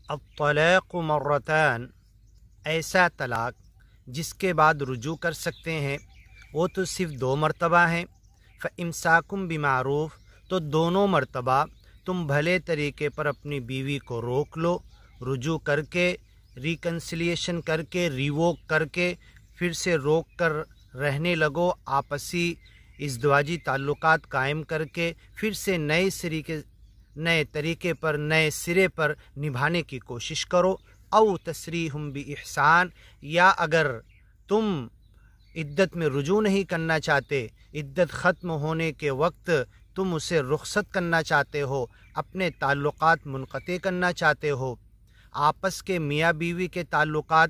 الطلاق مرتان، ایسا طلاق جس کے بعد رجوع کر سکتے ہیں وہ تو صرف 2 مرتبہ ہیں۔ فامساکم بمعروف، تو دونوں مرتبہ تم بھلے طریقے پر اپنی بیوی کو روک لو، رجوع کر کے، ریکنسلیشن کر کے، ریووک کر کے پھر سے روک کر رہنے لگو، آپسی ازدواجی تعلقات قائم کر کے پھر سے نئے طریقے پر، نئے سرے پر نبھانے کی کوشش کرو۔ او تسریحم باحسان، یا اگر تم عدت میں رجوع نہیں کرنا چاہتے، عدت ختم ہونے کے وقت تم اسے رخصت کرنا چاہتے ہو، اپنے تعلقات منقطع کرنا چاہتے ہو، آپس کے میاں بیوی کے تعلقات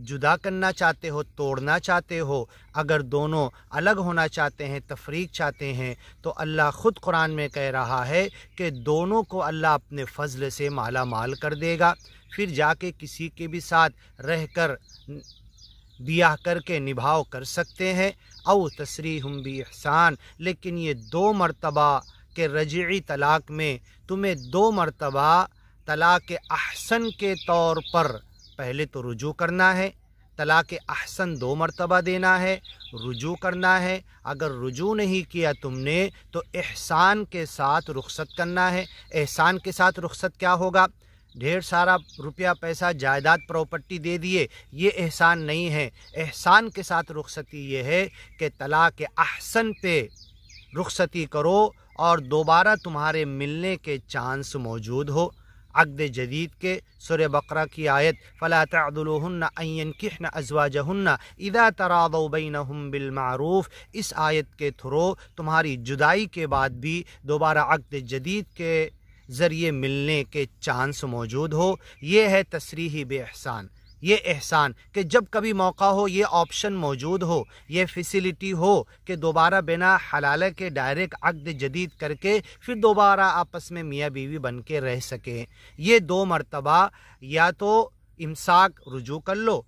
جدا کرنا چاہتے ہو، توڑنا چاہتے ہو، اگر دونوں الگ ہونا چاہتے ہیں، تفریق چاہتے ہیں، تو اللہ خود قرآن میں کہہ رہا ہے کہ دونوں کو اللہ اپنے فضل سے مالا مال کر دے گا، پھر جا کے کسی کے بھی ساتھ رہ کر بیاہ کر کے نبھاؤ کر سکتے ہیں۔ او تسریحم باحسان، لیکن یہ 2 مرتبہ کے رجعی طلاق میں تمہیں 2 مرتبہ طلاق احسن کے طور پر پہلے تو رجوع کرنا ہے، طلاق احسن 2 مرتبہ دینا ہے، رجوع کرنا ہے۔ اگر رجوع نہیں کیا تم نے تو احسان کے ساتھ رخصت کرنا ہے۔ احسان کے ساتھ رخصت کیا ہوگا؟ ڈھیر سارا روپیہ پیسہ جائیداد پراپرٹی دے دیے، یہ احسان نہیں ہے۔ احسان کے ساتھ رخصتی یہ ہے کہ طلاق احسن پہ رخصتی کرو اور دوبارہ تمہارے ملنے کے چانس موجود ہو۔ عقد جدید کے سورہ بقرہ کی آیت فَلَا تَعْضُلُوهُنَّ أَن يَنكِحْنَ أَزْوَاجَهُنَّ إِذَا تَرَاضَوْا بَيْنَهُم بِالْمَعْرُوفِ، اس آیت کے تھرو تمہاری جدائی کے بعد بھی دوبارہ عقد جدید کے ذریعے ملنے کے چانس موجود ہو۔ یہ ہے تسریح بے احسان، یہ احسان کہ جب کبھی موقع ہو یہ آپشن موجود ہو، یہ فیسیلیٹی ہو کہ دوبارہ بنا حلالہ کے ڈائریکٹ عقد جدید کر کے پھر دوبارہ آپس میں میاں بیوی بن کے رہ سکیں۔ یہ 2 مرتبہ یا تو امساک رجوع کر لو،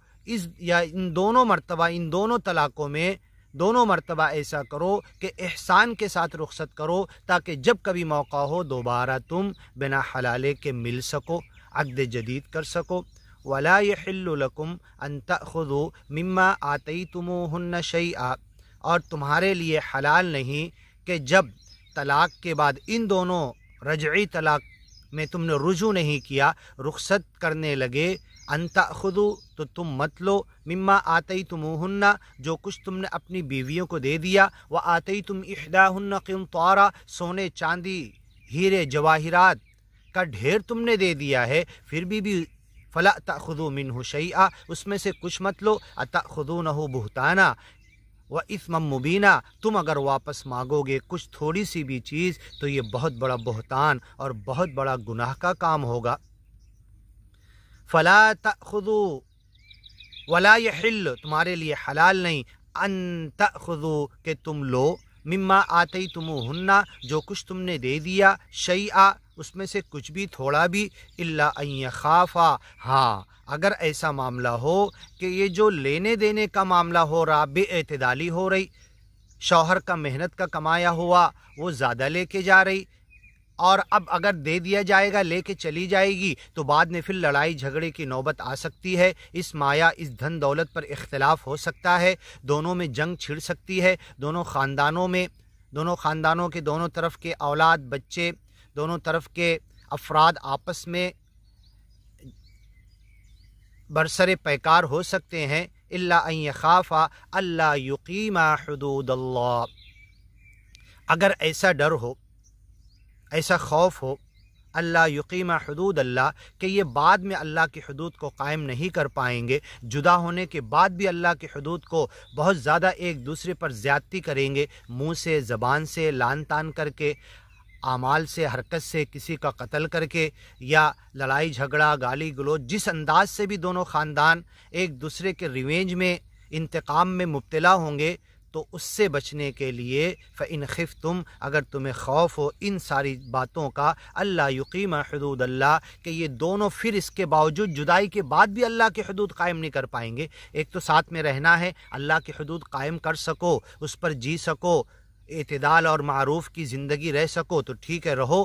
یا ان دونوں مرتبہ، ان دونوں طلاقوں میں دونوں مرتبہ ایسا کرو کہ احسان کے ساتھ رخصت کرو تاکہ جب کبھی موقع ہو دوبارہ تم بنا حلالے کے مل سکو، عقد جدید کر سکو۔ وَلَا يَحِلُّ لَكُمْ أَن تَأْخُذُوا مِمَّا آتَيْتُمُوهُنَّ شَيْئًا، اور تمہارے لیے حلال نہیں کہ جب طلاق کے بعد ان دونوں رجعی طلاق میں تم نے رجوع نہیں کیا، رخصت کرنے لگے، ان تأخذوا، تو تم مت لو، مما آتیتموہن، جو کچھ تم نے اپنی بیویوں کو دے دیا، وآتیتم احداہن قنطارا، سونے چاندی ہیرے جواہرات کا ڈھیر تم نے دے دیا ہے، پھر بھی فلا تأخذوا منہ شیئا، اس میں سے کچھ مت لو، اتأخذونہ بہتانا وإثما مبینا، تم اگر واپس مانگو گے کچھ تھوڑی سی بھی چیز تو یہ بہت بڑا بہتان اور بہت بڑا گناہ کا کام ہوگا۔ فلا تأخذوا، ولا يحل، تمہارے لیے حلال نہیں، ان تأخذوا، کہ تم لو، مما آتیتموہن، جو کچھ تم نے دے دیا، شیئا، اس میں سے کچھ بھی تھوڑا بھی، الا ان یخافا، ہاں اگر ایسا معاملہ ہو کہ یہ جو لینے دینے کا معاملہ ہو رہا بے اعتدالی ہو رہی، شوہر کا محنت کا کمایا ہوا وہ زیادہ لے کے جا رہی، اور اب اگر دے دیا جائے گا لے کے چلی جائے گی تو بعد میں پھر لڑائی جھگڑے کی نوبت آ سکتی ہے، اس مایا اس دھن دولت پر اختلاف ہو سکتا ہے، دونوں میں جنگ چھڑ سکتی ہے، دونوں خاندانوں کے دونوں طرف کے اولاد بچے، دونوں طرف کے افراد آپس میں برسر پیکار ہو سکتے ہیں۔ الا ان یخافا الا یقیما حدود اللہ، اگر ایسا ڈر ہو، ایسا خوف ہو، اللہ یقیم حدود اللہ، کہ یہ بعد میں اللہ کی حدود کو قائم نہیں کر پائیں گے، جدا ہونے کے بعد بھی اللہ کی حدود کو بہت زیادہ ایک دوسرے پر زیادتی کریں گے، منہ سے، زبان سے، لان تان کر کے، اعمال سے، حرکت سے، کسی کا قتل کر کے، یا لڑائی جھگڑا، گالی گلوچ، جس انداز سے بھی دونوں خاندان ایک دوسرے کے ریونج میں، انتقام میں مبتلا ہوں گے، تو اس سے بچنے کے لیے فَإِنْ خِفْتُمْ، اگر تمہیں خوف ہو ان ساری باتوں کا، اللہ یقیم حدود اللہ، کہ یہ دونوں پھر اس کے باوجود جدائی کے بعد بھی اللہ کی حدود قائم نہیں کر پائیں گے، ایک تو ساتھ میں رہنا ہے، اللہ کی حدود قائم کر سکو، اس پر جی سکو، اعتدال اور معروف کی زندگی رہ سکو تو ٹھیک ہے رہو،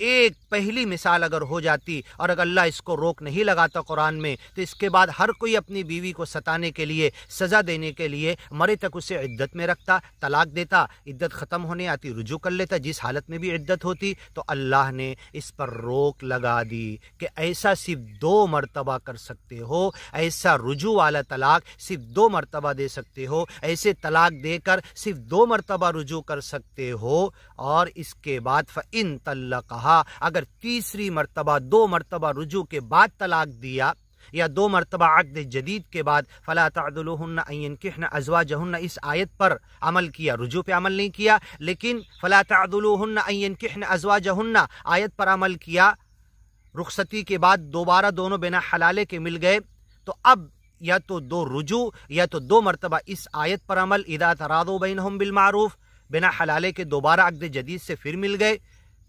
ایک پہلی مثال اگر ہو جاتی اور اگر اللہ اس کو روک نہیں لگاتا قرآن میں تو اس کے بعد ہر کوئی اپنی بیوی کو ستانے کے لیے، سزا دینے کے لیے مرے تک اسے عدت میں رکھتا، طلاق دیتا، عدت ختم ہونے آتی رجوع کر لیتا جس حالت میں بھی عدت ہوتی۔ تو اللہ نے اس پر روک لگا دی کہ ایسا صرف 2 مرتبہ کر سکتے ہو، ایسا رجوع والا طلاق صرف 2 مرتبہ دے سکتے ہو، ایسے طلاق دے کر صرف 2 مرتبہ رجوع کر سکتے ہو، اور اس کے بعد فَإِن طَلَّقَهَا، اگر تیسری مرتبہ 2 مرتبہ رجوع کے بعد طلاق دیا یا 2 مرتبہ عقد جدید کے بعد، فَلَا تَعْضُلُوهُنَّ أَن يَنكِحْنَ أَزْوَاجَهُنَّ، اس آیت پر عمل کیا، رجوع پہ عمل نہیں کیا، لیکن فَلَا تَعْضُلُوهُنَّ أَن يَنكِحْنَ أَزْوَاجَهُنَّ آیت پر عمل کیا، رخصتی کے بعد دوبارہ دونوں بنا حلالے کے مل گئے، تو اب یا تو 2 رجوع یا تو 2 مرتبہ اس آیت پر عمل، اذا تراضوا بینہم بالمعروف، بنا حلالے کے دوبارہ عقد جدید سے پھر مل گئے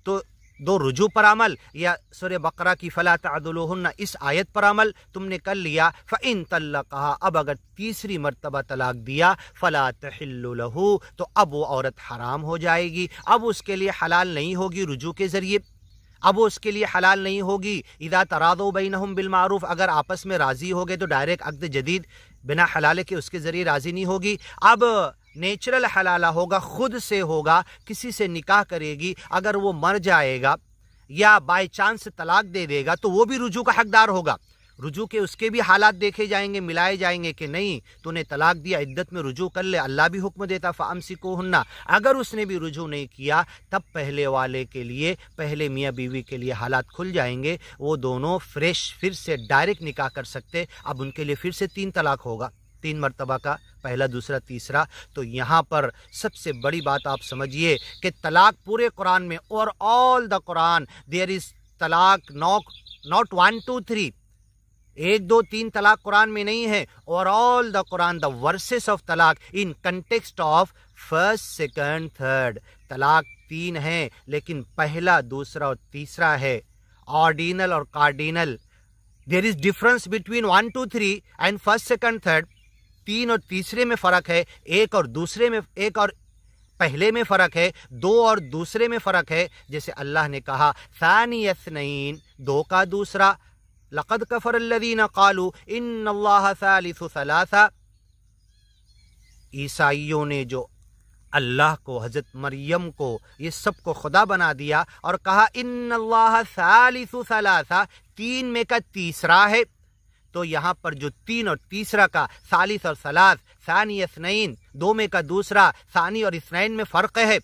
تو 2 رجوع پر عمل، یا سورہ بقرہ کی فلا تعدلوہن اس آیت پر عمل تم نے کر لیا۔ فإن طلقها، اب اگر تیسری مرتبہ طلاق دیا، فلا تحل له، تو اب وہ عورت حرام ہو جائے گی، اب اس کے لیے حلال نہیں ہوگی رجوع کے ذریعے، اب وہ اس کے لیے حلال نہیں ہوگی۔ اذا تراضوا بینہم بالمعروف، اگر آپس میں راضی ہو گئے تو ڈائریکٹ عقد جدید بنا حلالے کے اس کے ذریعے راضی نہیں ہوگی، اب نیچرل حلالہ ہوگا، خود سے ہوگا، کسی سے نکاح کرے گی، اگر وہ مر جائے گا یا بائی چانس طلاق دے دے گا تو وہ بھی رجوع کا حقدار ہوگا، رجوع کے اس کے بھی حالات دیکھے جائیں گے، ملائے جائیں گے کہ نہیں تو نے طلاق دیا، عدت میں رجوع کر لے، اللہ بھی حکم دیتا فَأَمْسِكُوهُنَّ، اگر اس نے بھی رجوع نہیں کیا تب پہلے والے کے لیے، پہلے میاں بیوی کے لیے حالات کھل جائیں گے، وہ دونوں فریش پھر سے ڈائریکٹ نکاح کر سکتے، اب ان کے لیے پھر سے 3 طلاق ہوگا، 3 مرتبہ کا، پہلا، دوسرا، تیسرا۔ تو یہاں پر سب سے بڑی بات آپ سمجھیے کہ طلاق پورے قرآن میں، اور آل دا قرآن دیر از طلاق ناٹ 1 2 3، 1 2 3 طلاق قرآن میں نہیں ہے، اور آل دا قرآن دا verses of talaq in context of first, second, third, talaq 3 ہیں لیکن پہلا، دوسرا اور تیسرا ہے، آرڈینل اور cardinal, there is difference between 1 2 3 and first, second, third, 3 اور تیسرے میں فرق ہے، ایک اور دوسرے میں، ایک اور پہلے میں فرق ہے، 2 اور دوسرے میں فرق ہے، جیسے اللہ نے کہا ثانی اثنین، 2 کا دوسرا، لقد کفر الذین قالوا ان اللہ ثالث ثلاثہ، عیسائیوں نے جو اللہ کو، حضرت مریم کو، یہ سب کو خدا بنا دیا اور کہا ان اللہ ثالث ثلاثہ، 3 میں کا تیسرا ہے، تو یہاں پر جو 3 اور تیسرا کا، ثالث اور ثلاث، ثانی اثنین، 2 میں کا دوسرا، ثانی اور اثنین میں فرق ہے۔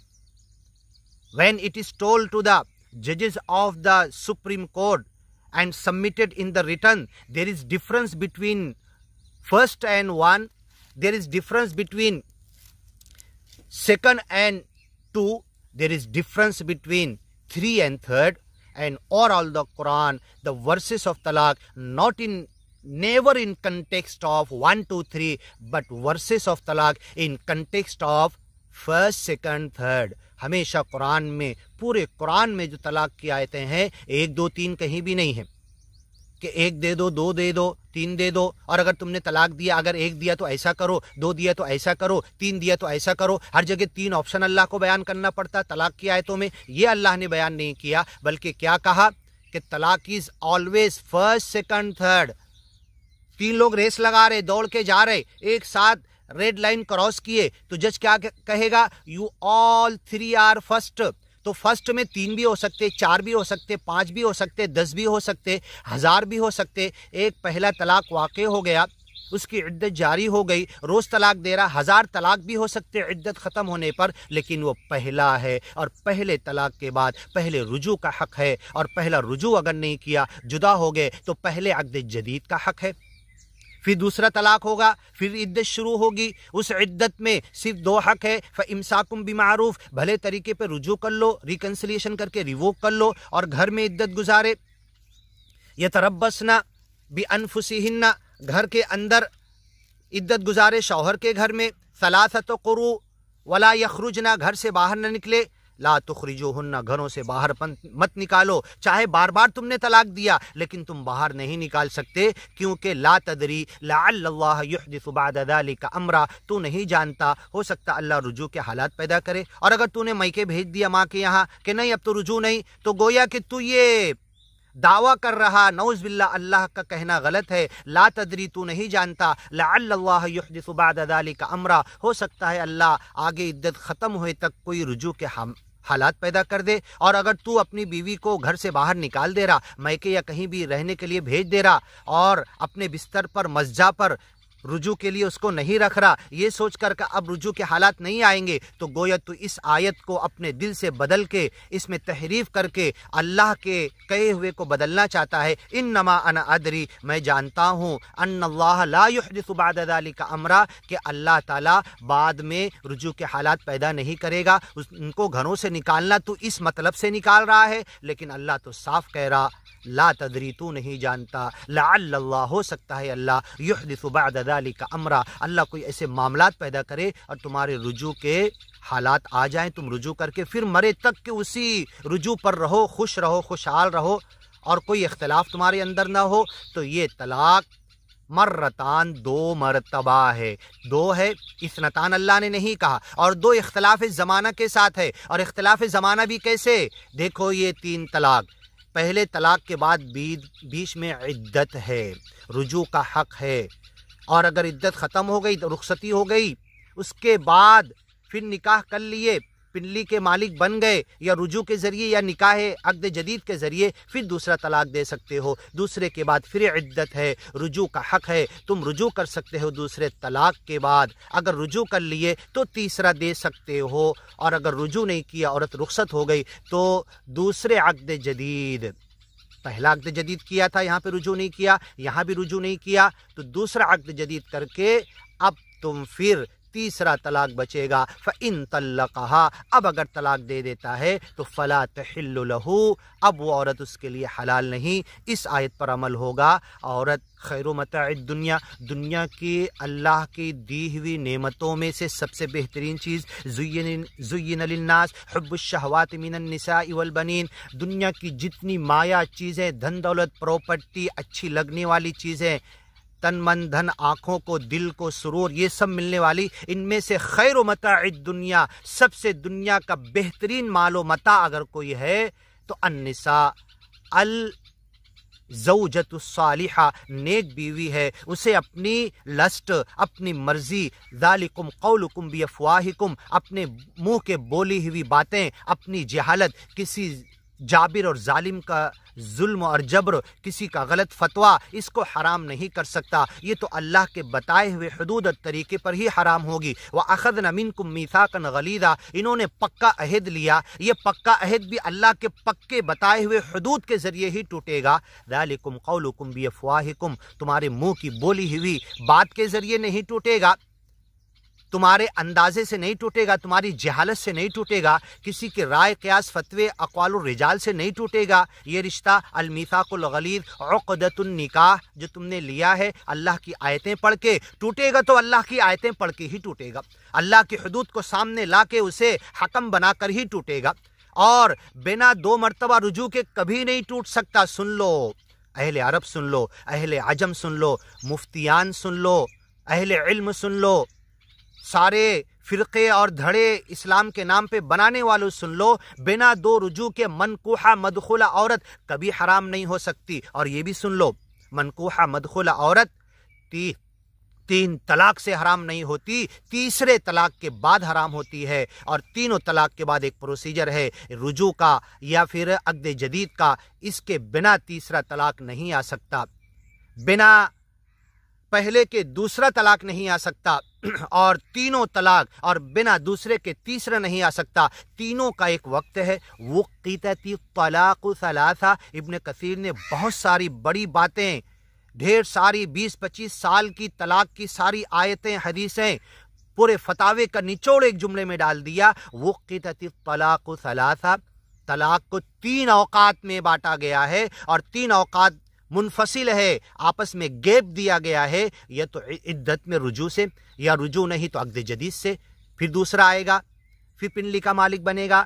when it is told to the judges of the Supreme Court and submitted in the written, there is difference between first and 1, there is difference between second and 2, there is difference between 3 and 3rd, and all the Quran, the verses of talaq, never in context of 1 2 3, but verses of talaq in context of first, second, third. ہمیشہ قرآن میں، پورے قرآن میں جو طلاق کی آیتیں ہیں 1 2 3 کہیں بھی نہیں ہے کہ 1 دے دو، 2 دے دو، 3 دے دو، اور اگر تم نے طلاق دیا، اگر 1 دیا تو ایسا کرو، 2 دیا تو ایسا کرو، 3 دیا تو ایسا کرو، ہر جگہ 3 آپشن اللہ کو بیان کرنا پڑتا طلاق کی آیتوں میں، یہ اللہ نے بیان نہیں کیا، بلکہ کیا کہا کہ طلاق is always first, second, third. 3 لوگ ریس لگا رہے، دوڑ کے جا رہے، ایک ساتھ ریڈ لائن کراس کیے تو جج کیا کہے گا؟ You all 3 are first. تو فرسٹ میں 3 بھی ہو سکتے، 4 بھی ہو سکتے، 5 بھی ہو سکتے، 10 بھی ہو سکتے، 1000 بھی ہو سکتے۔ ایک پہلا طلاق واقع ہو گیا، اس کی عدت جاری ہو گئی، روز طلاق دے رہا، 1000 طلاق بھی ہو سکتے عدت ختم ہونے پر، لیکن وہ پہلا ہے، اور پہلے طلاق کے بعد پہلے رجوع کا حق ہے، اور پہلا رجوع اگر نہیں کیا، جدا ہو گئے تو پہلے عقد جدید کا حق ہے۔ پھر دوسرا طلاق ہوگا، پھر عدت شروع ہوگی، اس عدت میں صرف 2 حق ہے، فَإِمْسَاكُمْ بِمَعْرُوف، بھلے طریقے پہ رجوع کر لو، ریکنسلیشن کر کے ریووک کر لو اور گھر میں عدت گزارے۔ يَتَرَبَّصْنَ بِأَنفُسِهِنَّ، گھر کے اندر عدت گزارے، شوہر کے گھر میں، ثلاثۃ قروء ولا یخرجن، گھر سے باہر نہ نکلے، لا تخرجوہن، گھروں سے باہر مت نکالو، چاہے بار بار تم نے طلاق دیا لیکن تم باہر نہیں نکال سکتے، کیونکہ لا تدری لعل اللہ یحدث بعد ذلک امرا، تو نہیں جانتا، ہو سکتا اللہ رجوع کے حالات پیدا کرے۔ اور اگر تو نے میکے بھیج دیا ماں کے یہاں کہ نہیں اب تو رجوع نہیں، تو گویا کہ تو یہ دعویٰ کر رہا، نعوذ باللہ اللہ کا کہنا غلط ہے، لا تدری تو نہیں جانتا، لعل اللہ یحدث بعد ذلک امرا، ہو سکتا ہے اللہ آگے عدت ختم ہوئے تک کوئی رجوع کے حالات پیدا کر دے۔ اور اگر تو اپنی بیوی کو گھر سے باہر نکال دے رہا، میکے یا کہیں بھی رہنے کے لیے بھیج دے رہا، اور اپنے بستر پر مضجع پر رجوع کے لیے اس کو نہیں رکھ رہا، یہ سوچ کر کہ اب رجوع کے حالات نہیں آئیں گے، تو گویا تو اس آیت کو اپنے دل سے بدل کے، اس میں تحریف کر کے اللہ کے کہے ہوئے کو بدلنا چاہتا ہے۔ انما انا ادری، میں جانتا ہوں، ان اللہ لا یحدث بعد ذلک امرا، کہ اللہ تعالیٰ بعد میں رجوع کے حالات پیدا نہیں کرے گا۔ ان کو گھروں سے نکالنا تو اس مطلب سے نکال رہا ہے، لیکن اللہ تو صاف کہہ رہا لا تدری، تو نہیں جانتا، لعل اللہ، ہو سکتا ہے اللہ یحدث بعد ذلک امرا، اللہ کوئی ایسے معاملات پیدا کرے اور تمہارے رجوع کے حالات آ جائیں، تم رجوع کر کے پھر مرے تک کہ اسی رجوع پر رہو، خوش رہو، خوشحال رہو، اور کوئی اختلاف تمہارے اندر نہ ہو۔ تو یہ طلاق مرتان، 2 مرتبہ ہے، 2 ہے، اثنتان اللہ نے نہیں کہا، اور 2 اختلاف زمانہ کے ساتھ ہے۔ اور اختلاف زمانہ بھی کیسے؟ دیکھو یہ 3 طلاق، پہلے طلاق کے بعد بیچ میں عدت ہے، رجوع کا حق ہے، اور اگر عدت ختم ہو گئی، رخصتی ہو گئی، اس کے بعد پھر نکاح کر لیے، پنلی کے مالک بن گئے، یا رجوع کے ذریعے یا نکاح عقد جدید کے ذریعے پھر دوسرا طلاق دے سکتے ہو، دوسرے کے بعد پھر عدت ہے، رجوع کا حق ہے، تم رجوع کر سکتے ہو دوسرے طلاق کے بعد، اگر رجوع کر لیے تو تیسرا دے سکتے ہو، اور اگر رجوع نہیں کیا، عورت رخصت ہو گئی، تو دوسرے عقد جدید، پہلا عقد جدید کیا تھا، یہاں پہ رجوع نہیں کیا، یہاں بھی رجوع نہیں کیا، تو دوسرا عقد جدید کر کے اب تم پھر تیسرا طلاق بچے گا۔ فَإِن طَلَّقَهَا، اب اگر طلاق دے دیتا ہے تو فَلَا تَحِلُّ لَهُ، اب وہ عورت اس کے لیے حلال نہیں۔ اس آیت پر عمل ہوگا، عورت خیر متاع الدنیا، دنیا کی اللہ کی دی ہوئی نعمتوں میں سے سب سے بہترین چیز، زُيِّنَ لِلنَّاسِ حُبُّ الشَّهَوَاتِ مِنَ النِّسَاءِ وَالْبَنِينَ، دنیا کی جتنی مایا چیزیں، دھن دولت، پراپرٹی، اچھی لگنے والی چیزیں، تن من دھن، آنکھوں کو، دل کو سرور، یہ سب ملنے والی، ان میں سے خیر متاع الدنیا، سب سے دنیا کا بہترین مال و متاع اگر کوئی ہے تو النساء، الزوجۃ الصالحہ، نیک بیوی ہے، اسے اپنی لسٹ، اپنی مرضی، ذالکم قولکم بافواہکم، اپنے منہ کے بولی ہوئی باتیں، اپنی جہالت، کسی جابر اور ظالم کا ظلم اور جبر، کسی کا غلط فتویٰ، اس کو حرام نہیں کر سکتا، یہ تو اللہ کے بتائے ہوئے حدود اور طریقے پر ہی حرام ہوگی۔ وَأَخَذْنَ مِنْكُمْ مِيثَاقًا غَلِيظًا، انہوں نے پکا عہد لیا، یہ پکا عہد بھی اللہ کے پکے بتائے ہوئے حدود کے ذریعے ہی ٹوٹے گا۔ ذَلِكُمْ قَوْلُكُمْ بِأَفْوَاهِكُمْ، تمہارے منہ کی بولی ہوئی بات کے ذریعے نہیں ٹوٹے گا، تمہارے اندازے سے نہیں ٹوٹے گا، تمہاری جہالت سے نہیں ٹوٹے گا، کسی کے رائے قیاس فتوے اقوال الرجال سے نہیں ٹوٹے گا یہ رشتہ۔ المیثاق الغلیظ عقدۃ النکاح، جو تم نے لیا ہے اللہ کی آیتیں پڑھ کے، ٹوٹے گا تو اللہ کی آیتیں پڑھ کے ہی ٹوٹے گا، اللہ کی حدود کو سامنے لا کے اسے حکم بنا کر ہی ٹوٹے گا، اور بنا 2 مرتبہ رجوع کے کبھی نہیں ٹوٹ سکتا۔ سن لو، اہل عرب سن لو، اہل عجم سن لو، مفتیان سن لو، اہل علم سن لو، سارے فرقے اور دھڑے اسلام کے نام پہ بنانے والوں سن لو، بنا 2 رجوع کے منکوحہ مدخولہ عورت کبھی حرام نہیں ہو سکتی۔ اور یہ بھی سن لو، منکوحہ مدخولہ عورت 3 طلاق سے حرام نہیں ہوتی، تیسرے طلاق کے بعد حرام ہوتی ہے، اور تینوں طلاق کے بعد ایک پروسیجر ہے رجوع کا یا پھر عقد جدید کا، اس کے بنا تیسرا طلاق نہیں آ سکتا، بنا پہلے کے دوسرا طلاق نہیں آ سکتا، اور تینوں طلاق اور بنا دوسرے کے تیسرا نہیں آ سکتا، تینوں کا ایک وقت ہے۔ وقتت الطلاق ثلاثہ، ابن کثیر نے بہت ساری بڑی باتیں، ڈھیر ساری 20-25 سال کی طلاق کی ساری آیتیں، حدیثیں، پورے فتاوے کا نچوڑ ایک جملے میں ڈال دیا۔ وقتت الطلاق ثلاثہ، طلاق کو 3 اوقات میں بانٹا گیا ہے، اور 3 اوقات منفصل ہے، آپس میں گیپ دیا گیا ہے، یا تو عدت میں رجوع سے، یا رجوع نہیں تو عقد جدید سے، پھر دوسرا آئے گا، پھر پنلی کا مالک بنے گا،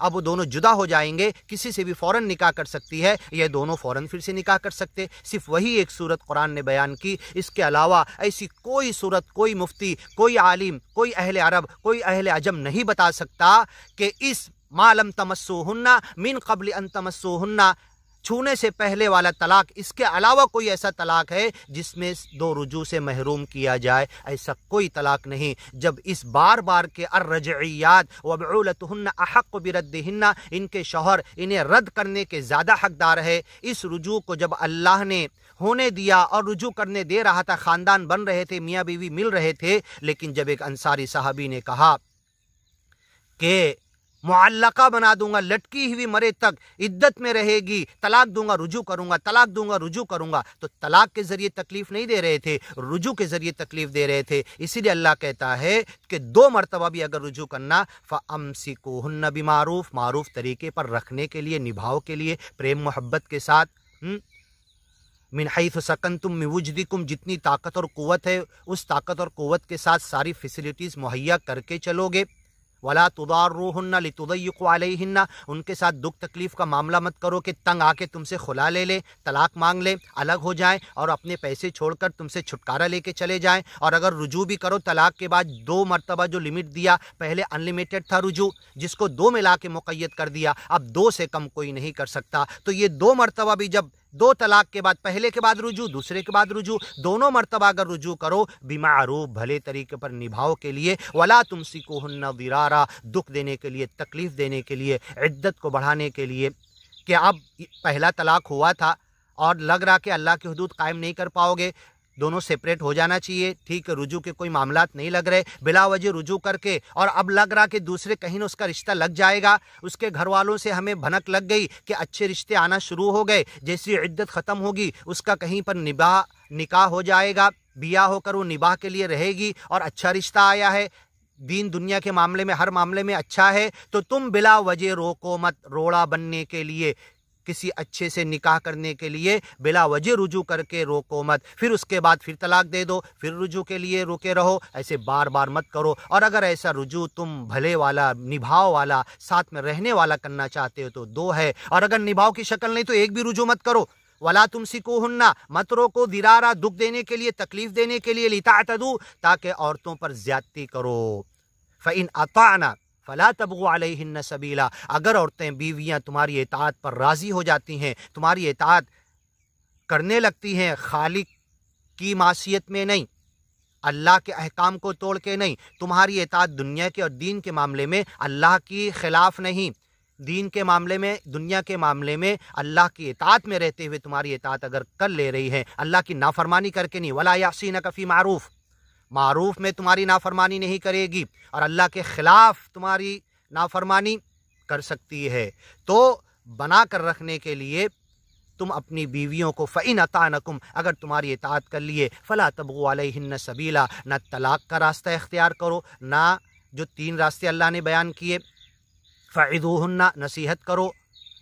اب وہ دونوں جدا ہو جائیں گے، کسی سے بھی فوراً نکاح کر سکتی ہے، یہ دونوں فوراً پھر سے نکاح کر سکتے۔ صرف وہی ایک صورت قرآن نے بیان کی، اس کے علاوہ ایسی کوئی صورت، کوئی مفتی، کوئی عالم، کوئی اہل عرب، کوئی اہل عجم نہیں بتا سکتا کہ اس ما لم تمسوہن من قبل ان تمسوہن، چھونے سے پہلے والا طلاق، اس کے علاوہ کوئی ایسا طلاق ہے جس میں دو رجوع سے محروم کیا جائے، ایسا کوئی طلاق نہیں۔ جب اس بار بار کے الرجعیات وبعولتہن احق بردہن، ان کے شوہر انہیں رد کرنے کے زیادہ حقدار ہے، اس رجوع کو جب اللہ نے ہونے دیا اور رجوع کرنے دے رہا تھا، خاندان بن رہے تھے، میاں بیوی مل رہے تھے، لیکن جب ایک انصاری صحابی نے کہا کہ معلقہ بنا دوں گا، لٹکی ہوئی مرے تک عدت میں رہے گی، طلاق دوں گا رجوع کروں گا، طلاق دوں گا رجوع کروں گا، تو طلاق کے ذریعے تکلیف نہیں دے رہے تھے، رجوع کے ذریعے تکلیف دے رہے تھے۔ اسی لیے اللہ کہتا ہے کہ 2 مرتبہ بھی اگر رجوع کرنا، فَأَمْسِكُوهُنَّ بِمَعْرُوف، معروف طریقے پر رکھنے کے لیے، نبھاؤ کے لیے، پریم محبت کے ساتھ، من حیث سکنتم من وجدکم، جتنی طاقت اور قوت ہے اس طاقت اور قوت کے ساتھ ساری فیسلٹیز مہیا کر کے چلو گے۔ ولا تضاروہن لتضیقوا علیہن، ان کے ساتھ دکھ تکلیف کا معاملہ مت کرو کہ تنگ آ کے تم سے خلا لے لیں، طلاق مانگ لیں، الگ ہو جائیں اور اپنے پیسے چھوڑ کر تم سے چھٹکارا لے کے چلے جائیں۔ اور اگر رجوع بھی کرو طلاق کے بعد 2 مرتبہ جو لمٹ دیا، پہلے انلمیٹڈ تھا رجوع، جس کو 2 میں لا کے مقید کر دیا، اب 2 سے کم کوئی نہیں کر سکتا، تو یہ 2 مرتبہ بھی جب 2 طلاق کے بعد، پہلے کے بعد رجوع، دوسرے کے بعد رجوع، دونوں مرتبہ اگر رجوع کرو بمعروف، بھلے طریقے پر نبھاؤ کے لیے، ولا تمسکوہن ضرارا، دکھ دینے کے لیے، تکلیف دینے کے لیے، عدت کو بڑھانے کے لیے، کہ اب پہلا طلاق ہوا تھا اور لگ رہا کہ اللہ کی حدود قائم نہیں کر پاؤ گے، دونوں سیپریٹ ہو جانا چاہیے، ٹھیک ہے، رجوع کے کوئی معاملات نہیں لگ رہے، بلا وجہ رجوع کر کے، اور اب لگ رہا کہ دوسرے کہیں نہ اس کا رشتہ لگ جائے گا، اس کے گھر والوں سے ہمیں بھنک لگ گئی کہ اچھے رشتے آنا شروع ہو گئے، جیسی عدت ختم ہوگی اس کا کہیں پر نکاح ہو جائے گا، بیاہ ہو کر وہ نباہ کے لیے رہے گی، اور اچھا رشتہ آیا ہے، دین دنیا کے معاملے میں، ہر معاملے میں اچھا ہے، تو تم بلا وجہ روکو مت، روڑا بننے کے لیے، کسی اچھے سے نکاح کرنے کے لیے بلا وجہ رجوع کر کے روکو مت، پھر اس کے بعد پھر طلاق دے دو، پھر رجوع کے لیے روکے رہو، ایسے بار بار مت کرو۔ اور اگر ایسا رجوع تم بھلے والا، نبھاؤ والا، ساتھ میں رہنے والا کرنا چاہتے ہو تو 2 ہے، اور اگر نبھاؤ کی شکل نہیں تو ایک بھی رجوع مت کرو۔ ولا تمسکوہن، مت روکو، ضرارا، دکھ دینے کے لیے، تکلیف دینے کے لیے، لتعتدوا، تاکہ عورتوں پر زیادتی کرو۔ فإن اطعنا فلا تبغوا علیہن سبیلا، اگر عورتیں، بیویاں تمہاری اطاعت پر راضی ہو جاتی ہیں، تمہاری اطاعت کرنے لگتی ہیں، خالق کی معصیت میں نہیں، اللہ کے احکام کو توڑ کے نہیں، تمہاری اطاعت دنیا کے اور دین کے معاملے میں اللہ کی خلاف نہیں، دین کے معاملے میں، دنیا کے معاملے میں اللہ کی اطاعت میں رہتے ہوئے تمہاری اطاعت اگر کر لے رہی ہے، اللہ کی نافرمانی کر کے نہیں، ولا یعصینک فی معروف، معروف میں تمہاری نافرمانی نہیں کرے گی، اور اللہ کے خلاف تمہاری نافرمانی کر سکتی ہے، تو بنا کر رکھنے کے لیے تم اپنی بیویوں کو فَإِنْ أَطَعْنَكُمْ، اگر تمہاری اطاعت کر لیے، فَلَا تَبْغُوا عَلَيْهِنَّ سَبِيلًا، نہ طلاق کا راستہ اختیار کرو، نہ جو 3 راستے اللہ نے بیان کیے، فَعِظُوهُنَّ، نصیحت کرو،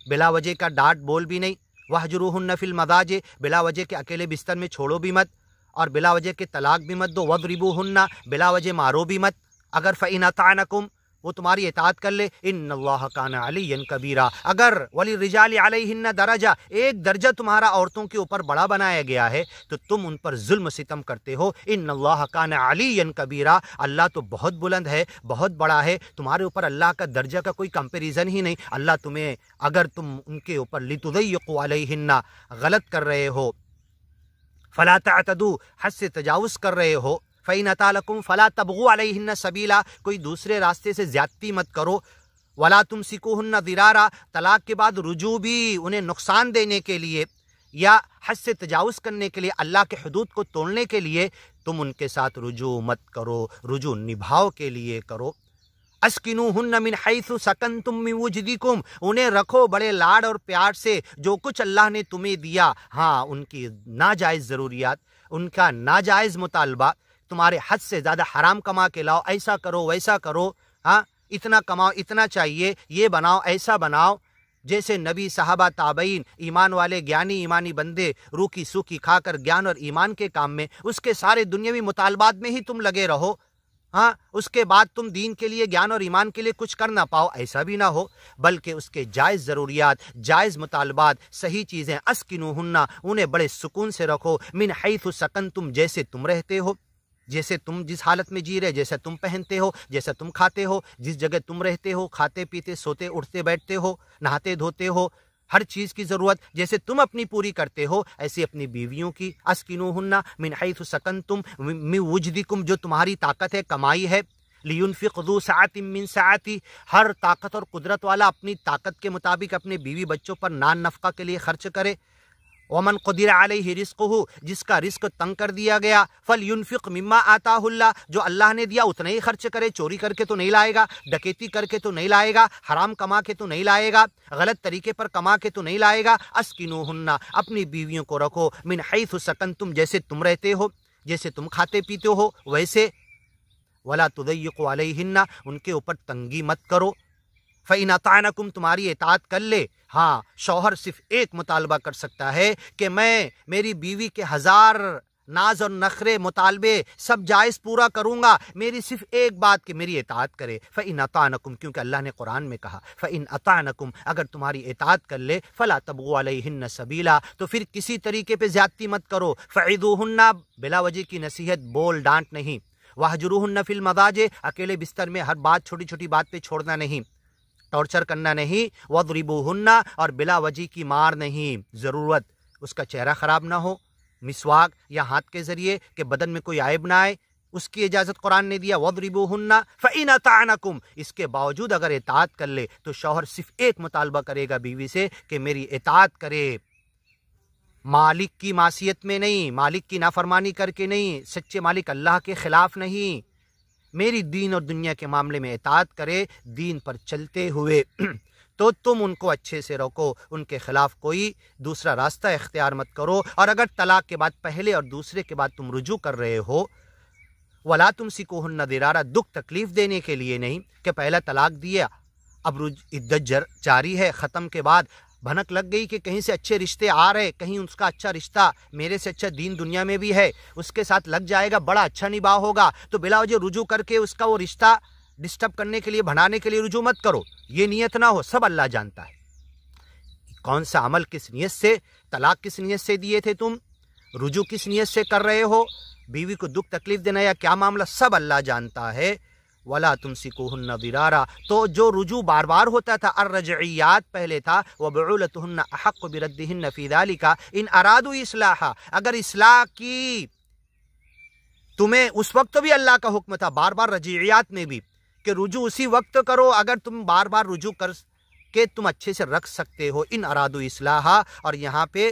بلا وجہ کا ڈانٹ بول بھی نہیں، وَاهْجُرُوهُنَّ فِي الْمَضَاجِعِ، بلا وجہ کے اکیلے بستر میں چھوڑو بھی مت، اور بلا وجہ کے طلاق بھی مت دو، وَاضْرِبُوهُنَّ، بلا وجہ مارو بھی مت، اگر فَإِنْ أَطَعْنَكُمْ، وہ تمہاری اطاعت کر لے، ان اللہ کان علیا کبیرا، اگر وَلِلرِّجَالِ عَلَيْهِنَّ درجہ، ایک درجہ تمہارا عورتوں کے اوپر بڑا بنایا گیا ہے، تو تم ان پر ظلم ستم کرتے ہو، ان اللہ کان علیا کبیرا، اللہ تو بہت بلند ہے، بہت بڑا ہے، تمہارے اوپر اللہ کا درجہ کا کوئی کمپیریزن ہی نہیں، اللہ تمہیں، اگر تم ان کے اوپر لِتُضَيِّقُوا عَلَيْهِنَّ غلط کر رہے ہو، فلا تعتدوا، حد سے تجاوز کر رہے ہو، فإن أطعنكم فلا تبغوا علیہن سبیلا، کوئی دوسرے راستے سے زیادتی مت کرو، ولا تمسکوہن ضرارا، طلاق کے بعد رجوع بھی انہیں نقصان دینے کے لیے یا حد سے تجاوز کرنے کے لیے، اللہ کے حدود کو توڑنے کے لیے تم ان کے ساتھ رجوع مت کرو، رجوع نبھاؤ کے لیے کرو۔ اسکنوہن من حیث سکنتم من وجدکم، انہیں رکھو بڑے لاڈ اور پیار سے، جو کچھ اللہ نے تمہیں دیا، ہاں ان کی ناجائز ضروریات، ان کا ناجائز مطالبہ، تمہارے حد سے زیادہ حرام کما کے لاؤ، ایسا کرو ویسا کرو، ہاں اتنا کماؤ، اتنا چاہیے، یہ بناؤ، ایسا بناؤ، جیسے نبی، صحابہ، تابعین، ایمان والے، گیانی، ایمانی بندے، روکی سوکھی کھا کر گیان اور ایمان کے کام میں، اس کے سارے دنیاوی مطالبات میں ہی تم لگے رہو، ہاں اس کے بعد تم دین کے لیے گیان اور ایمان کے لیے کچھ کر نہ پاؤ، ایسا بھی نہ ہو، بلکہ اس کے جائز ضروریات، جائز مطالبات، صحیح چیزیں اسکنوہن، انہیں بڑے سکون سے رکھو، من حیث سکنتم، جیسے تم رہتے ہو، جیسے تم جس حالت میں جی رہے، جیسا تم پہنتے ہو، جیسا تم کھاتے ہو، جس جگہ تم رہتے ہو، کھاتے پیتے سوتے اٹھتے بیٹھتے ہو، نہاتے دھوتے ہو، ہر چیز کی ضرورت جیسے تم اپنی پوری کرتے ہو، ایسے اپنی بیویوں کی، اسکنوہن من حیث سکنتم من وجدکم، جو تمہاری طاقت ہے، کمائی ہے، لینفق ذو سعۃ من سعتی، ہر طاقت اور قدرت والا اپنی طاقت کے مطابق اپنے بیوی بچوں پر نان نفقہ کے لیے خرچ کرے، ومن قدر علیہ رزقہ، جس کا رزق تنگ کر دیا گیا، فلینفق مما آتاہ اللہ، جو اللہ نے دیا اتنا ہی خرچ کرے، چوری کر کے تو نہیں لائے گا، ڈکیتی کر کے تو نہیں لائے گا، حرام کما کے تو نہیں لائے گا، غلط طریقے پر کما کے تو نہیں لائے گا، اسکنوہن، اپنی بیویوں کو رکھو، من حیث سکنتم، جیسے تم رہتے ہو، جیسے تم کھاتے پیتے ہو ویسے، ولا تضیقوا علیہن، ان کے اوپر تنگی مت کرو، فَإِنْ أَطَعْنَكُمْ، تمہاری اطاعت کر لے، ہاں شوہر صرف ایک مطالبہ کر سکتا ہے کہ میں میری بیوی کے 1000 ناز اور نخرے مطالبے سب جائز پورا کروں گا، میری صرف ایک بات کہ میری اطاعت کرے، فَإِنْ أَطَعْنَكُمْ، کیونکہ اللہ نے قرآن میں کہا فَإِنْ أَطَعْنَكُمْ، اگر تمہاری اطاعت کر لے، فَلَا تَبْغُوا عَلَيْهِنَّ سَبِيلًا، تو پھر کسی طریقے پہ زیادتی مت کرو، فَعِظُوهُنَّ، بلا وجہ کی نصیحت، بول ڈانٹ نہیں، وَاهْجُرُوهُنَّ فِي الْمَضَاجِعِ، اکیلے بستر میں ہر بات چھوٹی چھوٹی بات پہ چھوڑنا نہیں، ٹارچر کرنا نہیں، وَاضْرِبُوهُنَّ، اور بلا وجہ کی مار نہیں، ضرورت اس کا چہرہ خراب نہ ہو، مسواک یا ہاتھ کے ذریعے کہ بدن میں کوئی عیب نہ آئے، اس کی اجازت قرآن نے دیا، وَاضْرِبُوهُنَّ فَإِنْ أَطَعْنَكُمْ، اس کے باوجود اگر اطاعت کر لے تو شوہر صرف ایک مطالبہ کرے گا بیوی سے کہ میری اطاعت کرے، مالک کی معصیت میں نہیں، مالک کی نافرمانی کر کے نہیں، سچے مالک اللہ کے خلاف نہیں، میری دین اور دنیا کے معاملے میں اطاعت کرے، دین پر چلتے ہوئے تو تم ان کو اچھے سے روکو، ان کے خلاف کوئی دوسرا راستہ اختیار مت کرو، اور اگر طلاق کے بعد پہلے اور دوسرے کے بعد تم رجوع کر رہے ہو، وَلَا تُمْسِكُوهُنَّ ضِرَارًا، دکھ تکلیف دینے کے لیے نہیں کہ پہلا طلاق دیا، اب عدت جاری ہے، ختم کے بعد بھنک لگ گئی کہ کہیں سے اچھے رشتے آ رہے، کہیں اس کا اچھا رشتہ میرے سے اچھا دین دنیا میں بھی ہے، اس کے ساتھ لگ جائے گا، بڑا اچھا نباہ ہوگا، تو بلا وجہ رجوع کر کے اس کا وہ رشتہ ڈسٹرب کرنے کے لیے، بڑھانے کے لیے رجوع مت کرو، یہ نیت نہ ہو، سب اللہ جانتا ہے کون سا عمل کس نیت سے، طلاق کس نیت سے دیے تھے تم، رجوع کس نیت سے کر رہے ہو، بیوی کو دکھ تکلیف دینا یا کیا معاملہ، سب اللہ جانتا ہے، وَلَا تُمْسِكُوهُنَّ ضِرَارًا، تو جو رجوع بار بار ہوتا تھا، الرجعیات پہلے تھا، وَبُعُولَتُهُنَّ أَحَقُّ بِرَدِّهِنَّ فِي ذَلِكَ إِنْ أَرَادُوا إِصْلَاحًا، اگر اصلاح کی، تمہیں اس وقت بھی اللہ کا حکم تھا، بار بار رجعیات میں بھی، کہ رجوع اسی وقت کرو اگر تم بار بار رجوع کر کے تم اچھے سے رکھ سکتے ہو، ان ارادو اصلاحا، اور یہاں پہ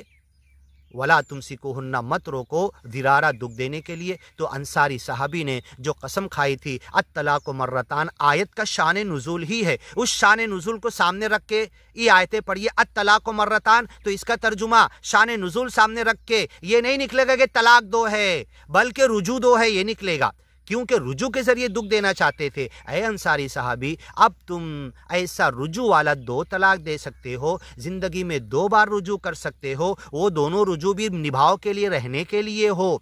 ولا تمسکوہن، مت روکو، ضرارا، دکھ دینے کے لیے، تو انصاری صحابی نے جو قسم کھائی تھی، الطلاق مرتان، آیت کا شان نزول ہی ہے، اس شان نزول کو سامنے رکھ کے یہ آیتیں پڑھیے، الطلاق مرتان، تو اس کا ترجمہ شان نزول سامنے رکھ کے یہ نہیں نکلے گا کہ طلاق 2 ہے، بلکہ رجوع 2 ہے، یہ نکلے گا، کیونکہ رجوع کے ذریعے دکھ دینا چاہتے تھے۔ اے انصاری صحابی، اب تم ایسا رجوع والا 2 طلاق دے سکتے ہو، زندگی میں 2 بار رجوع کر سکتے ہو، وہ دونوں رجوع بھی نبھاؤ کے لیے، رہنے کے لیے ہو،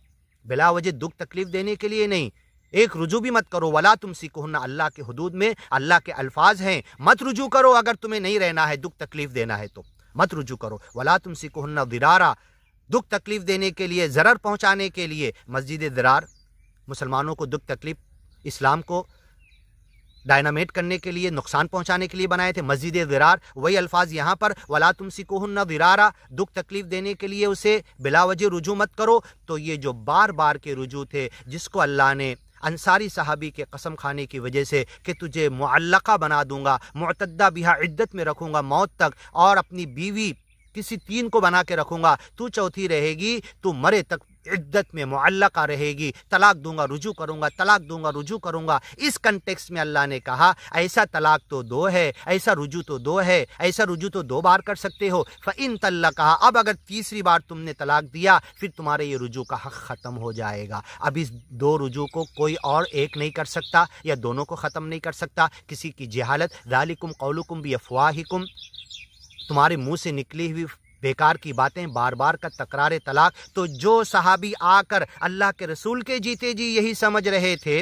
بلا وجہ دکھ تکلیف دینے کے لیے نہیں۔ ایک رجوع بھی مت کرو، ولا تمسکوہن، اللہ کے حدود میں، اللہ کے الفاظ ہیں، مت رجوع کرو، اگر تمہیں نہیں رہنا ہے، دکھ تکلیف دینا ہے تو مت رجوع کرو، ولا تمسکوہن ضرارا، دکھ تکلیف دینے کے لیے، ضرر پہنچانے کے لیے، مسجد ضرار، مسلمانوں کو دکھ تکلیف، اسلام کو ڈائنامیٹ کرنے کے لیے، نقصان پہنچانے کے لیے بنائے تھے، مسجد ضرار، وہی الفاظ یہاں پر، ولا تمسکوہن ضرارا، دکھ تکلیف دینے کے لیے اسے بلا وجہ رجوع مت کرو۔ تو یہ جو بار بار کے رجوع تھے، جس کو اللہ نے انصاری صحابی کے قسم کھانے کی وجہ سے کہ تجھے معلقہ بنا دوں گا، معتدہ بہا، عدت میں رکھوں گا موت تک، اور اپنی بیوی کسی 3 کو بنا کے رکھوں گا، تو چوتھی رہے گی، تو مرے تک عدت میں معلقہ رہے گی، طلاق دوں گا رجوع کروں گا، طلاق دوں گا رجوع کروں گا، اس کنٹیکس میں اللہ نے کہا ایسا طلاق تو 2 ہے، ایسا رجوع تو 2 ہے، ایسا رجوع تو 2 بار کر سکتے ہو، فَإِن طَلَّقَهَا، اب اگر تیسری بار تم نے طلاق دیا، پھر تمہارے یہ رجوع کا حق ختم ہو جائے گا، اب اس 2 رجوع کو کوئی اور ایک نہیں کر سکتا، یا دونوں کو ختم نہیں کر سکتا، کسی کی جہالت، ذالکم قولکم بافواہکم، تمہارے منہ سے نکلی ہوئی بیکار کی باتیں، بار بار کا تکرار طلاق۔ تو جو صحابی آ کر اللہ کے رسول کے جیتے جی یہی سمجھ رہے تھے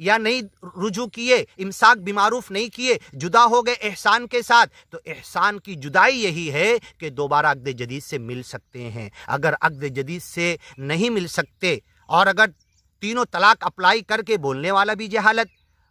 یا نہیں رجوع کیے، امساک بمعروف نہیں کیے، جدا ہو گئے احسان کے ساتھ، تو احسان کی جدائی یہی ہے کہ دوبارہ عقد جدید سے مل سکتے ہیں۔ اگر عقد جدید سے نہیں مل سکتے، اور اگر تینوں طلاق اپلائی کر کے، بولنے والا بھی جہالت،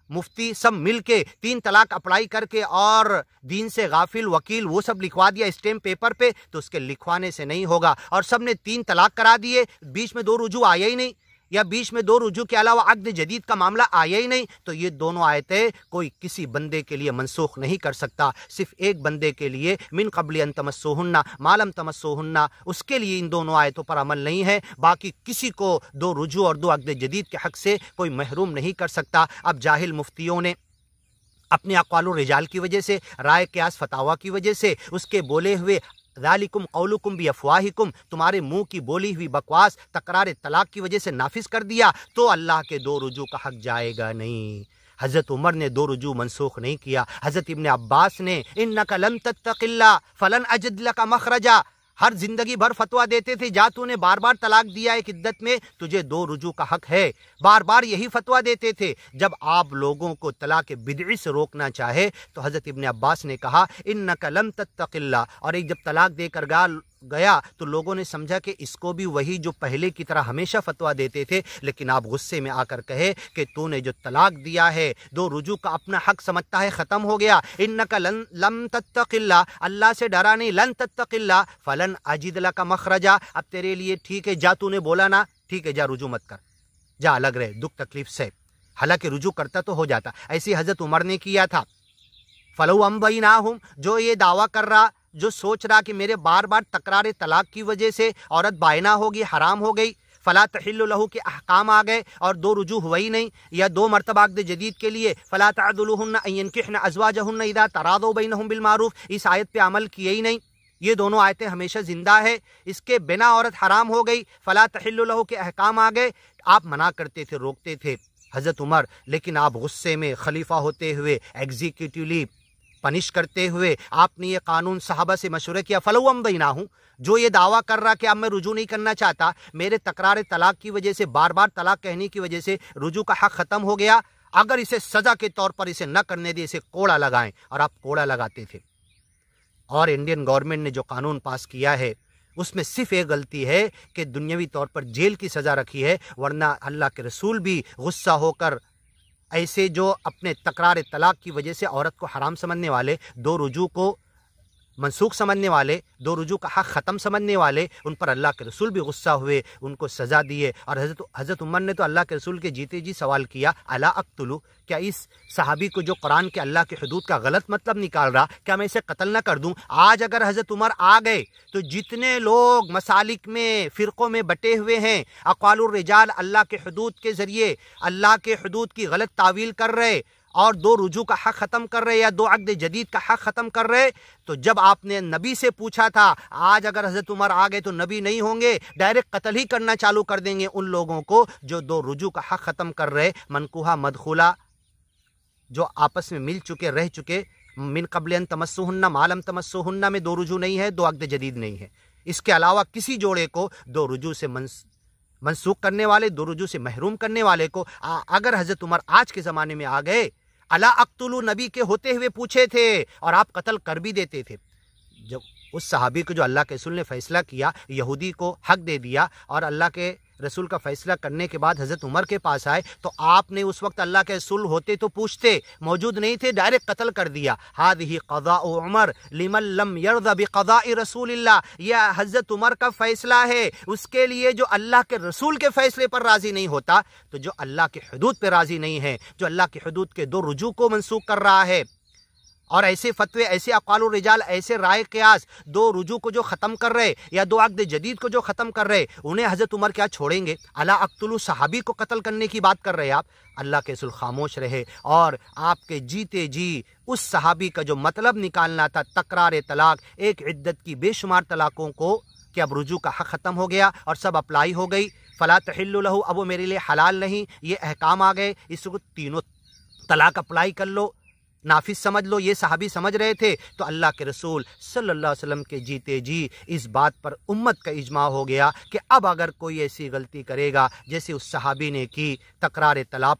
مفتی سب مل کے 3 طلاق اپلائی کر کے اور دین سے غافل وکیل وہ سب لکھوا دیا اسٹیمپ پیپر پہ، تو اس کے لکھوانے سے نہیں ہوگا۔ اور سب نے 3 طلاق کرا دیے، بیچ میں 2 رجوع آیا ہی نہیں، یا بیچ میں 2 رجوع کے علاوہ عقد جدید کا معاملہ آیا ہی نہیں، تو یہ دونوں آیتیں کوئی کسی بندے کے لیے منسوخ نہیں کر سکتا۔ صرف ایک بندے کے لیے من قبل ان تمسوہن ما لم تمسوہن، اس کے لیے ان دونوں آیتوں پر عمل نہیں ہے۔ باقی کسی کو 2 رجوع اور 2 عقد جدید کے حق سے کوئی محروم نہیں کر سکتا۔ اب جاہل مفتیوں نے اپنے اقوال الرجال کی وجہ سے، رائے قیاس فتاویٰ کی وجہ سے، اس کے بولے ہوئے ذالکم قولکم بافواہکم، تمہارے منہ کی بولی ہوئی بکواس تکرار طلاق کی وجہ سے نافذ کر دیا، تو اللہ کے 2 رجوع کا حق جائے گا نہیں۔ حضرت عمر نے 2 رجوع منسوخ نہیں کیا۔ حضرت ابن عباس نے انک لن تتق اللہ فلن اجد لک مخرجا، ہر زندگی بھر فتویٰ دیتے تھے، جا تو نے بار بار طلاق دیا ایک عدت میں، تجھے 2 رجوع کا حق ہے، بار بار یہی فتویٰ دیتے تھے۔ جب آپ لوگوں کو طلاق بدعی سے روکنا چاہے تو حضرت ابن عباس نے کہا انک لم تتق اللہ، اور ایک جب طلاق دے کر گیا تو لوگوں نے سمجھا کہ اس کو بھی وہی جو پہلے کی طرح ہمیشہ فتویٰ دیتے تھے، لیکن آپ غصے میں آ کر کہے کہ تو نے جو طلاق دیا ہے 2 رجوع کا اپنا حق سمجھتا ہے، ختم ہو گیا۔ انک لم تتق اللہ، اللہ سے ڈرا نہیں، لن تتق اللہ فلن اجد لک مخرجا، اب تیرے لیے ٹھیک ہے، جا تو نے بولا نا، ٹھیک ہے، جا رجوع مت کر، جا الگ رہے دکھ تکلیف سے، حالانکہ رجوع کرتا تو ہو جاتا۔ ایسی حضرت عمر نے کیا تھا۔ فلو امبیناہم، جو یہ دعویٰ کر رہا، جو سوچ رہا کہ میرے بار بار تکرار طلاق کی وجہ سے عورت بائنا ہوگی، حرام ہو گئی، فلا تحل لہ کے احکام آ گئے اور 2 رجوع ہوا ہی نہیں، یا 2 مرتبہ عقد جدید کے لیے فلا تعدلوہن ان ینکحن ازواجہن اذا تراضوا بینہم بالمعروف، اس آیت پہ عمل کیے ہی نہیں۔ یہ دونوں آیتیں ہمیشہ زندہ ہے، اس کے بنا عورت حرام ہو گئی، فلا تحل لہ کے احکام آ گئے، آپ منع کرتے تھے، روکتے تھے حضرت عمر، لیکن آپ غصے میں خلیفہ ہوتے ہوئے، ایگزیکٹولی پنش کرتے ہوئے آپ نے یہ قانون صحابہ سے مشورہ کیا، فلو امضیناہم، جو یہ دعویٰ کر رہا کہ اب میں رجوع نہیں کرنا چاہتا، میرے تکرار طلاق کی وجہ سے، بار بار طلاق کہنے کی وجہ سے رجوع کا حق ختم ہو گیا، اگر اسے سزا کے طور پر اسے نہ کرنے دے، اسے کوڑا لگائیں، اور آپ کوڑا لگاتے تھے۔ اور انڈین گورنمنٹ نے جو قانون پاس کیا ہے اس میں صرف ایک غلطی ہے کہ دنیاوی طور پر جیل کی سزا رکھی ہے، ورنہ اللہ کے رسول بھی غصہ ہو کر ایسے جو اپنے تکرار طلاق کی وجہ سے عورت کو حرام سمجھنے والے، 2 رجوع کو منسوخ سمجھنے والے، 2 رجوع کا حق ختم سمجھنے والے، ان پر اللہ کے رسول بھی غصہ ہوئے، ان کو سزا دیے۔ اور حضرت عمر نے تو اللہ کے رسول کے جیتے جی سوال کیا، الا اقتلو، کیا اس صحابی کو جو قرآن کے اللہ کے حدود کا غلط مطلب نکال رہا، کیا میں اسے قتل نہ کر دوں؟ آج اگر حضرت عمر آ گئے تو جتنے لوگ مسالک میں، فرقوں میں بٹے ہوئے ہیں، اقوال الرجال اللہ کے حدود کے ذریعے اللہ کے حدود کی غلط تعویل کر رہے اور 2 رجوع کا حق ختم کر رہے یا 2 عقد جدید کا حق ختم کر رہے، تو جب آپ نے نبی سے پوچھا تھا، آج اگر حضرت عمر آ گئے تو نبی نہیں ہوں گے، ڈائریکٹ قتل ہی کرنا چالو کر دیں گے ان لوگوں کو جو 2 رجوع کا حق ختم کر رہے، منکوحہ مدخولہ جو آپس میں مل چکے، رہ چکے، من قبل ان تمسوہن ما لم تمسوہن میں 2 رجوع نہیں ہے، 2 عقد جدید نہیں ہے، اس کے علاوہ کسی جوڑے کو 2 رجوع سے منسوخ کرنے والے، 2 رجوع سے محروم کرنے والے کو اگر حضرت عمر آج کے زمانے میں آ گئے، الا اقتلو نبی کے ہوتے ہوئے پوچھے تھے اور آپ قتل کر بھی دیتے تھے۔ جب اس صحابی کو جو اللہ کے رسول نے فیصلہ کیا، یہودی کو حق دے دیا، اور اللہ کے رسول کا فیصلہ کرنے کے بعد حضرت عمر کے پاس آئے تو آپ نے اس وقت اللہ کے رسول ہوتے تو پوچھتے، موجود نہیں تھے، ڈائریکٹ قتل کر دیا۔ ہذہ قضاء عمر لمن لم یرض بقضاء رسول اللہ، یہ حضرت عمر کا فیصلہ ہے اس کے لیے جو اللہ کے رسول کے فیصلے پر راضی نہیں ہوتا، تو جو اللہ کے حدود پہ راضی نہیں ہے، جو اللہ کے حدود کے 2 رجوع کو منسوخ کر رہا ہے، اور ایسے فتوے، ایسے اقوال الرجال، ایسے رائے قیاس 2 رجوع کو جو ختم کر رہے یا 2 عقد جدید کو جو ختم کر رہے، انہیں حضرت عمر کیا چھوڑیں گے؟ الا اقتلوا صحابی کو قتل کرنے کی بات کر رہے آپ۔ اللہ کے رسول خاموش رہے اور آپ کے جیتے جی اس صحابی کا جو مطلب نکالنا تھا، تکرار طلاق، ایک عدت کی بے شمار طلاقوں کو کہ اب رجوع کا حق ختم ہو گیا اور سب اپلائی ہو گئی، فلا تحل لہ، اب وہ میرے لیے حلال نہیں، یہ احکام آ گئے، اس کو 3 طلاق اپلائی کر لو، نافذ سمجھ لو، یہ صحابی سمجھ رہے تھے۔ تو اللہ کے رسول صلی اللہ علیہ وسلم کے جیتے جی اس بات پر امت کا اجماع ہو گیا کہ اب اگر کوئی ایسی غلطی کرے گا جیسے اس صحابی نے کی، تکرار طلاق